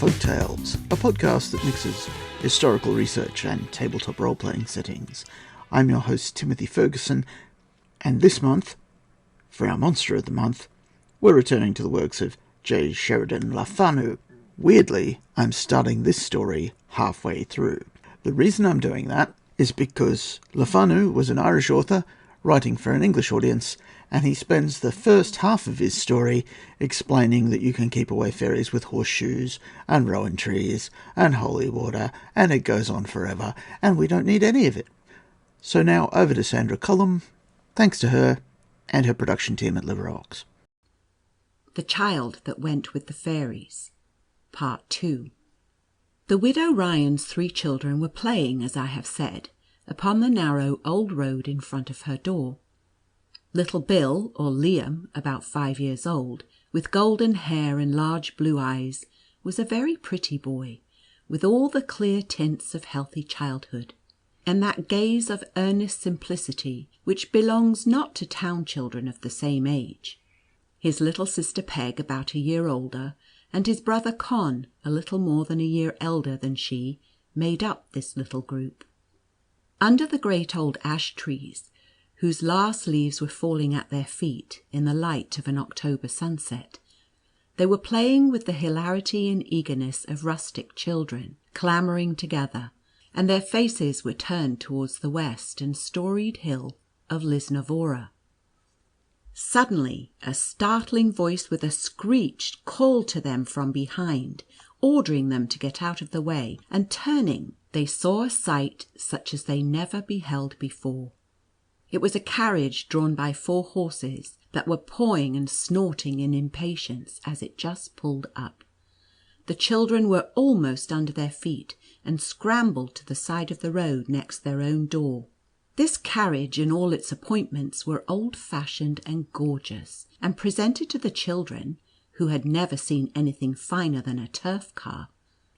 Folk Tales, a podcast that mixes historical research and tabletop role-playing settings. I'm your host, Timothy Ferguson, and this month, for our Monster of the Month, we're returning to the works of J. Sheridan Le Fanu. Weirdly, I'm starting this story halfway through. The reason I'm doing that is because Le Fanu was an Irish author writing for an English audience, and he spends the first half of his story explaining that you can keep away fairies with horseshoes and rowan trees and holy water, and it goes on forever, and we don't need any of it. So now over to Sandra Cullum, thanks to her and her production team at LibriVox. The Child That Went with the Fairies, Part 2. The widow Ryan's 3 children were playing, as I have said, upon the narrow old road in front of her door. Little Bill, or Liam, about 5 years old, with golden hair and large blue eyes, was a very pretty boy, with all the clear tints of healthy childhood, and that gaze of earnest simplicity which belongs not to town children of the same age. His little sister Peg, about a year older, and his brother Con, a little more than a year elder than she, made up this little group. Under the great old ash trees, whose last leaves were falling at their feet in the light of an October sunset, they were playing with the hilarity and eagerness of rustic children, clamouring together, and their faces were turned towards the west and storied hill of Lisnavora. Suddenly a startling voice with a screech called to them from behind, ordering them to get out of the way, and turning, they saw a sight such as they never beheld before. It was a carriage drawn by 4 horses that were pawing and snorting in impatience as it just pulled up. The children were almost under their feet, and scrambled to the side of the road next their own door. This carriage and all its appointments were old-fashioned and gorgeous, and presented to the children, who had never seen anything finer than a turf car,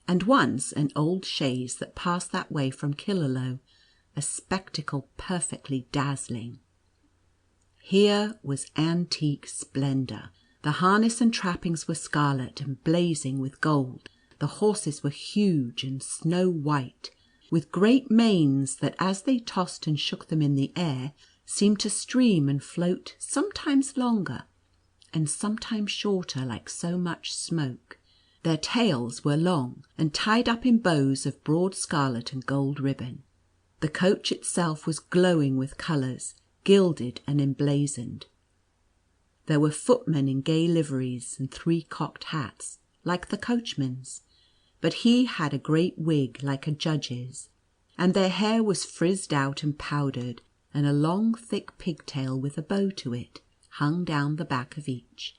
and once an old chaise that passed that way from Killaloe, a spectacle perfectly dazzling. Here was antique splendour. The harness and trappings were scarlet and blazing with gold. The horses were huge and snow white, with great manes that, as they tossed and shook them in the air, seemed to stream and float, sometimes longer and sometimes shorter, like so much smoke. Their tails were long, and tied up in bows of broad scarlet and gold ribbon. The coach itself was glowing with colours, gilded and emblazoned. There were footmen in gay liveries and 3 cocked hats, like the coachman's, but he had a great wig like a judge's, and their hair was frizzed out and powdered, and a long thick pigtail with a bow to it hung down the back of each.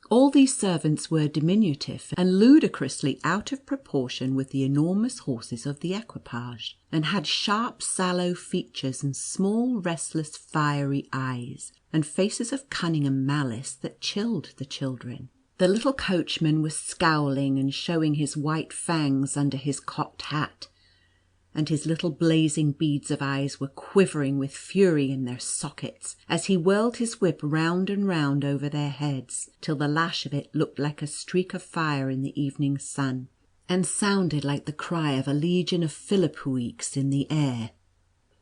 All these servants were diminutive and ludicrously out of proportion with the enormous horses of the equipage, and had sharp sallow features and small restless fiery eyes, and faces of cunning and malice that chilled the children. The little coachman was scowling and showing his white fangs under his cocked hat, and his little blazing beads of eyes were quivering with fury in their sockets as he whirled his whip round and round over their heads, till the lash of it looked like a streak of fire in the evening sun, and sounded like the cry of a legion of philippuics in the air.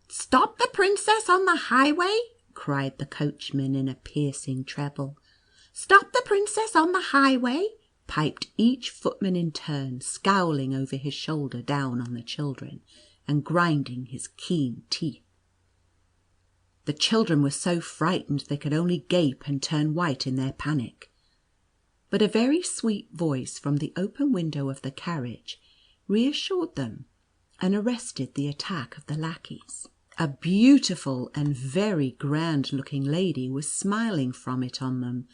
"Stop the princess on the highway!" cried the coachman in a piercing treble. "Stop the princess on the highway!" piped each footman in turn, scowling over his shoulder down on the children, and grinding his keen teeth. The children were so frightened they could only gape and turn white in their panic. But a very sweet voice from the open window of the carriage reassured them, and arrested the attack of the lackeys. A beautiful and very grand-looking lady was smiling from it on them,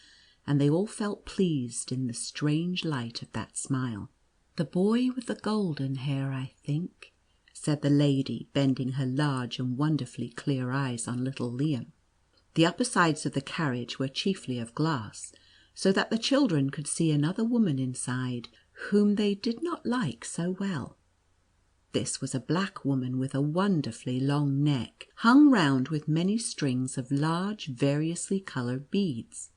and they all felt pleased in the strange light of that smile. "The boy with the golden hair, I think," said the lady, bending her large and wonderfully clear eyes on little Liam. The upper sides of the carriage were chiefly of glass, so that the children could see another woman inside, whom they did not like so well. This was a black woman with a wonderfully long neck, hung round with many strings of large variously coloured beads.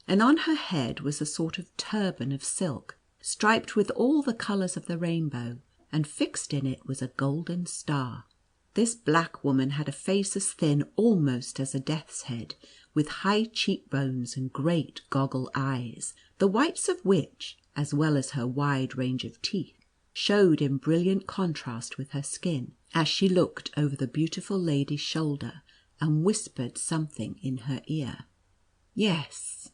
and on her head was a sort of turban of silk, striped with all the colours of the rainbow, and fixed in it was a golden star. This black woman had a face as thin almost as a death's head, with high cheek bones and great goggle eyes, the whites of which, as well as her wide range of teeth, showed in brilliant contrast with her skin, as she looked over the beautiful lady's shoulder and whispered something in her ear. "Yes,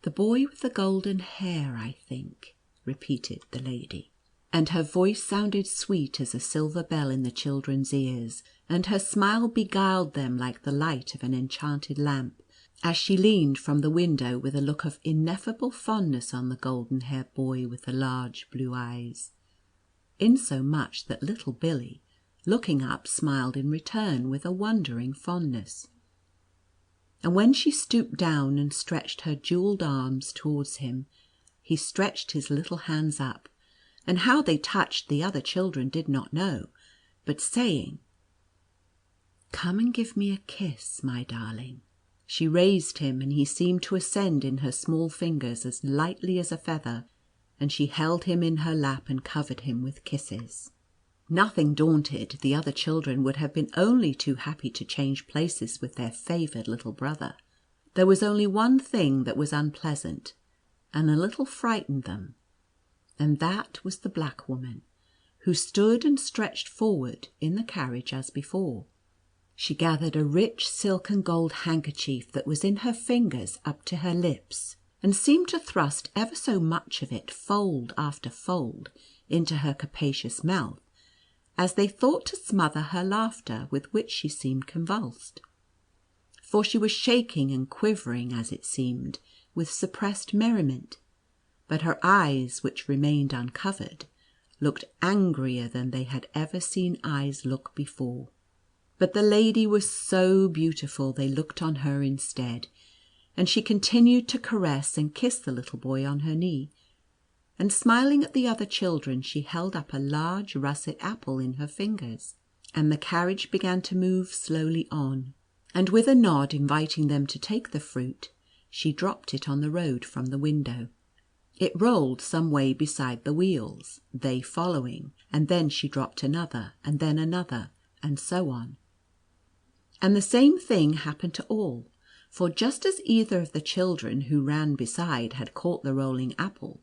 the boy with the golden hair, I think," repeated the lady. And her voice sounded sweet as a silver bell in the children's ears, and her smile beguiled them like the light of an enchanted lamp, as she leaned from the window with a look of ineffable fondness on the golden-haired boy with the large blue eyes, insomuch that little Billy, looking up, smiled in return with a wondering fondness. And when she stooped down and stretched her jewelled arms towards him, he stretched his little hands up, and how they touched the other children did not know, but saying, "Come and give me a kiss, my darling," she raised him, and he seemed to ascend in her small fingers as lightly as a feather, and she held him in her lap and covered him with kisses. Nothing daunted, the other children would have been only too happy to change places with their favoured little brother. There was only one thing that was unpleasant, and a little frightened them, and that was the black woman, who stood and stretched forward in the carriage as before. She gathered a rich silk and gold handkerchief that was in her fingers up to her lips, and seemed to thrust ever so much of it, fold after fold, into her capacious mouth, as they thought to smother her laughter, with which she seemed convulsed. For she was shaking and quivering, as it seemed, with suppressed merriment, but her eyes, which remained uncovered, looked angrier than they had ever seen eyes look before. But the lady was so beautiful they looked on her instead, and she continued to caress and kiss the little boy on her knee, and smiling at the other children, she held up a large russet apple in her fingers, and the carriage began to move slowly on, and with a nod inviting them to take the fruit, she dropped it on the road from the window. It rolled some way beside the wheels, they following, and then she dropped another, and then another, and so on. And the same thing happened to all, for just as either of the children who ran beside had caught the rolling apple,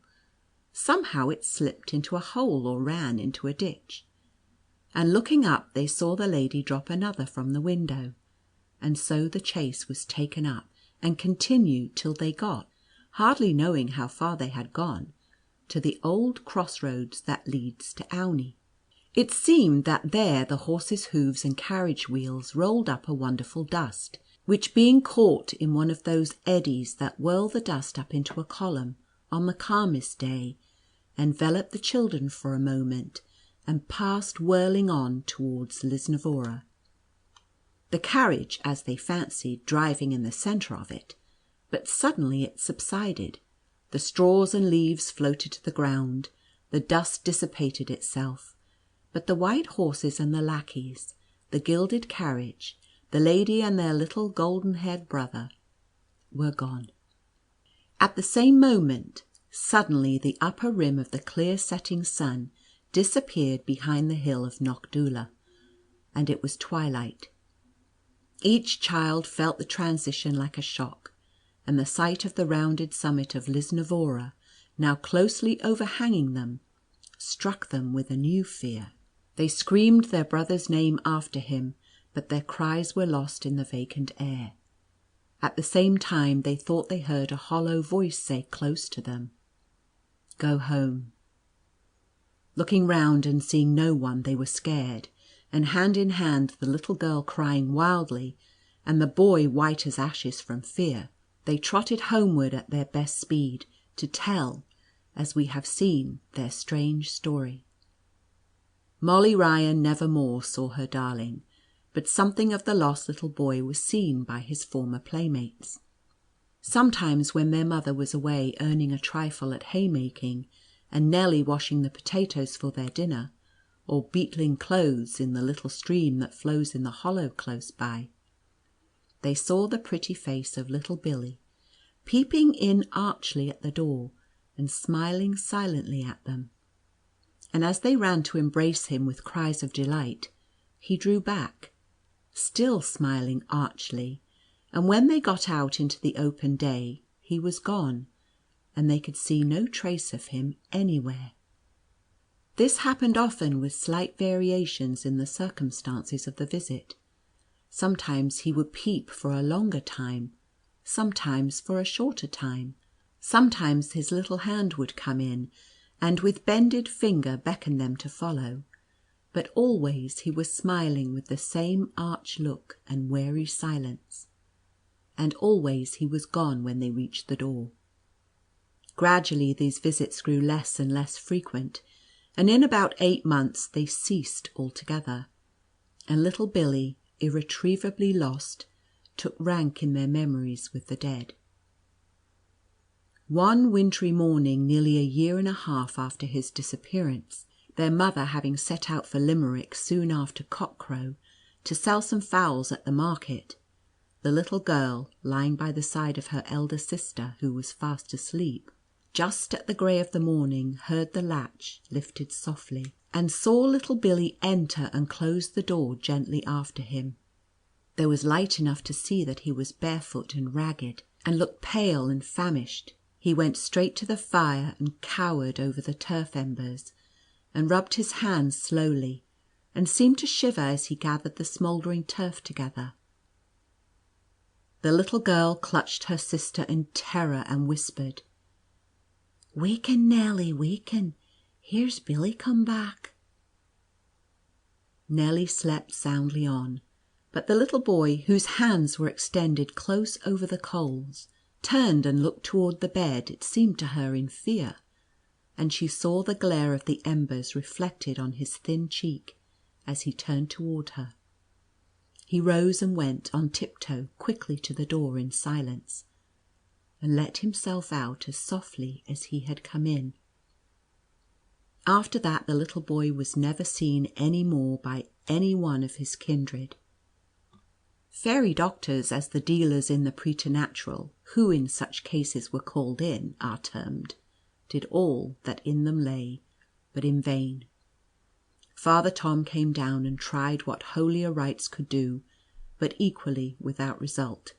somehow it slipped into a hole or ran into a ditch, and looking up they saw the lady drop another from the window, and so the chase was taken up and continued till they got, hardly knowing how far they had gone, to the old cross-roads that leads to Auney. It seemed that there the horses' hoofs and carriage wheels rolled up a wonderful dust, which being caught in one of those eddies that whirl the dust up into a column on the calmest day, enveloped the children for a moment, and passed whirling on towards Lisnavora. The carriage, as they fancied, driving in the centre of it, but suddenly it subsided, the straws and leaves floated to the ground, the dust dissipated itself, but the white horses and the lackeys, the gilded carriage, the lady and their little golden-haired brother, were gone. At the same moment, suddenly the upper rim of the clear setting sun disappeared behind the hill of Knockdoola, and it was twilight. Each child felt the transition like a shock, and the sight of the rounded summit of Lisnavora, now closely overhanging them, struck them with a new fear. They screamed their brother's name after him, but their cries were lost in the vacant air. At the same time they thought they heard a hollow voice say close to them, "Go home." Looking round and seeing no one, they were scared, and hand in hand, the little girl crying wildly, and the boy white as ashes from fear, they trotted homeward at their best speed, to tell, as we have seen, their strange story. Molly Ryan never more saw her darling, but something of the lost little boy was seen by his former playmates. Sometimes when their mother was away earning a trifle at haymaking, and Nelly washing the potatoes for their dinner, or beetling clothes in the little stream that flows in the hollow close by, they saw the pretty face of little Billy peeping in archly at the door, and smiling silently at them. And as they ran to embrace him with cries of delight, he drew back, still smiling archly, and when they got out into the open day, he was gone, and they could see no trace of him anywhere. This happened often, with slight variations in the circumstances of the visit. Sometimes he would peep for a longer time, sometimes for a shorter time. Sometimes his little hand would come in, and with bended finger beckon them to follow, but always he was smiling with the same arch look and wary silence, and always he was gone when they reached the door. Gradually these visits grew less and less frequent, and in about 8 months they ceased altogether, and little Billy, irretrievably lost, took rank in their memories with the dead. One wintry morning, nearly a year and a half after his disappearance, their mother having set out for Limerick soon after cockcrow to sell some fowls at the market, the little girl, lying by the side of her elder sister, who was fast asleep, just at the grey of the morning heard the latch lifted softly, and saw little Billy enter and close the door gently after him. There was light enough to see that he was barefoot and ragged, and looked pale and famished. He went straight to the fire and cowered over the turf embers, and rubbed his hands slowly, and seemed to shiver as he gathered the smouldering turf together. The little girl clutched her sister in terror and whispered, "Waken, Nelly, waken. Here's Billy come back." Nelly slept soundly on, but the little boy, whose hands were extended close over the coals, turned and looked toward the bed, it seemed to her in fear, and she saw the glare of the embers reflected on his thin cheek as he turned toward her. He rose and went on tiptoe quickly to the door in silence, and let himself out as softly as he had come in. After that the little boy was never seen any more by any one of his kindred. Fairy doctors, as the dealers in the preternatural, who in such cases were called in, are termed, did all that in them lay, but in vain. Father Tom came down and tried what holier rites could do, but equally without result.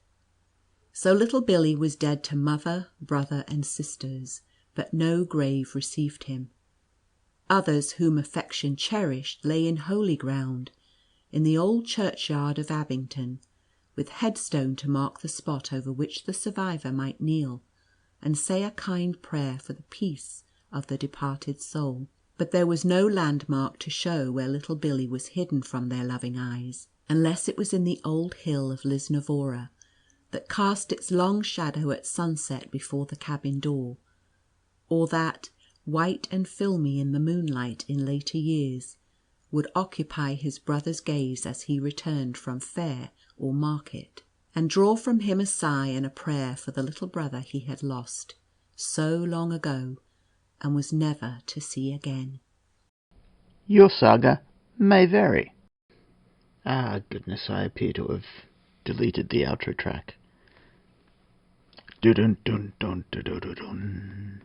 So little Billy was dead to mother, brother, and sisters, but no grave received him. Others whom affection cherished lay in holy ground, in the old churchyard of Abington, with headstone to mark the spot over which the survivor might kneel, and say a kind prayer for the peace of the departed soul. But there was no landmark to show where little Billy was hidden from their loving eyes, unless it was in the old hill of Lisnavora, that cast its long shadow at sunset before the cabin door, or that, white and filmy in the moonlight in later years, would occupy his brother's gaze as he returned from fair or market, and draw from him a sigh and a prayer for the little brother he had lost so long ago and was never to see again. Your saga may vary. Goodness, I appear to have deleted the outro track. Dun dun dun dun dun dun.